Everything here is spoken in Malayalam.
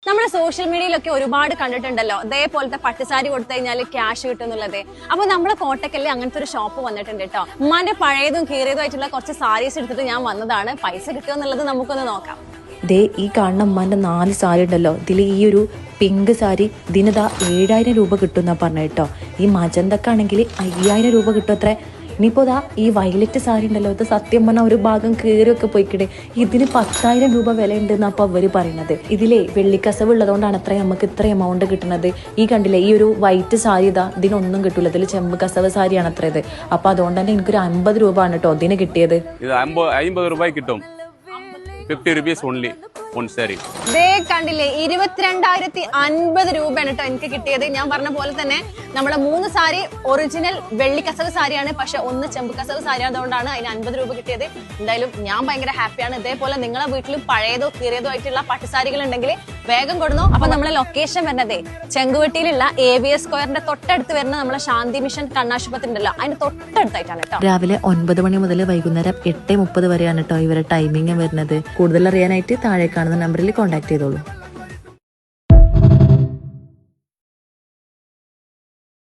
നമ്മുടെ സോഷ്യൽ മീഡിയയിലൊക്കെ ഒരുപാട് കണ്ടിട്ടുണ്ടല്ലോ അതേപോലത്തെ പട്ടുസാരി കൊടുത്തു കഴിഞ്ഞാൽ ക്യാഷ് കിട്ടും എന്നുള്ളത്. അപ്പൊ നമ്മളെ കോട്ടക്കല്ലേ അങ്ങനത്തെ ഒരു ഷോപ്പ് വന്നിട്ടുണ്ട് കേട്ടോ. ഉമ്മാന്റെ പഴയതും കീറിയതും ആയിട്ടുള്ള കുറച്ച് സാരീസ് എടുത്തിട്ട് ഞാൻ വന്നതാണ്. പൈസ കിട്ടുമോ എന്നുള്ളത് നമുക്കൊന്ന് നോക്കാം. ദേ ഈ കാണുന്ന ഉമ്മാന്റെ 4 സാരി ഉണ്ടല്ലോ, ഇതിൽ ഈ ഒരു പിങ്ക് സാരി ഇതിനിതാ 7000 രൂപ കിട്ടും എന്നാ പറഞ്ഞ കേട്ടോ. ഈ മജന്തക്കാണെങ്കിൽ 5000 രൂപ കിട്ടും അത്രേ. ഇനിയിപ്പോൾ ഇതാ ഈ വയലറ്റ് സാരി ഉണ്ടല്ലോ, ഇത് സത്യം പറഞ്ഞാൽ ഒരു ഭാഗം കീറിയൊക്കെ പോയിക്കിടെ, ഇതിന് 10,000 രൂപ വില ഉണ്ട് എന്നാ അപ്പോൾ അവർ പറയുന്നത്. ഇതിലേ വെള്ളിക്കസവ് ഉള്ളതുകൊണ്ടാണ് അത്ര നമുക്ക് ഇത്ര എമൗണ്ട് കിട്ടുന്നത്. ഈ കണ്ടില്ലേ ഈ ഒരു വൈറ്റ് സാരി ഇതാ ഇതിനൊന്നും കിട്ടൂല, ഇതിൽ ചെമ്പ് കസവ് സാരിയാണ് അത്ര ഇത്. അപ്പൊ അതുകൊണ്ട് തന്നെ എനിക്കൊരു 50 രൂപ ആണ് കേട്ടോ ഇതിന് കിട്ടിയത്. 50 രൂപ കിട്ടും, 50 rupees only one saree. ദേ കണ്ടില്ലേ 22,050 രൂപയാണ് കേട്ടോ എനിക്ക് കിട്ടിയത്. ഞാൻ പറഞ്ഞ പോലെ തന്നെ നമ്മളെ 3 സാരി ഒറിജിനൽ വെള്ളി കസവ് സാരിയാണ്, പക്ഷെ 1 ചെമ്പ് കസവ് സാരി ആയതുകൊണ്ടാണ് അതിന് 50 രൂപ കിട്ടിയത്. എന്തായാലും ഞാൻ ഭയങ്കര ഹാപ്പിയാണ്. ഇതേപോലെ നിങ്ങളെ വീട്ടിലും പഴയതോ കീറിയതോ ആയിട്ടുള്ള പട്ടുസാരികൾ ഉണ്ടെങ്കിൽ വേഗം കൊടുന്നു. അപ്പൊ നമ്മളെ ലൊക്കേഷൻ വരുന്നതേ ചെങ്കുവെട്ടിയിലുള്ള AVS സ്ക്വയറിന്റെ തൊട്ടടുത്ത് വരുന്ന നമ്മളെ ശാന്തി മിഷൻ കണ്ണാശുപത്രി ഉണ്ടല്ലോ, അതിന്റെ തൊട്ടടുത്തായിട്ടാണ് കേട്ടോ. രാവിലെ 9 മണി മുതൽ വൈകുന്നേരം 8:30 വരെയാണ് കേട്ടോ ഇവരുടെ ടൈമിങ് വരുന്നത്. കൂടുതൽ അറിയാനായിട്ട് താഴെ കാണുന്ന നമ്പറിൽ കോൺടാക്ട് ചെയ്തോളൂ.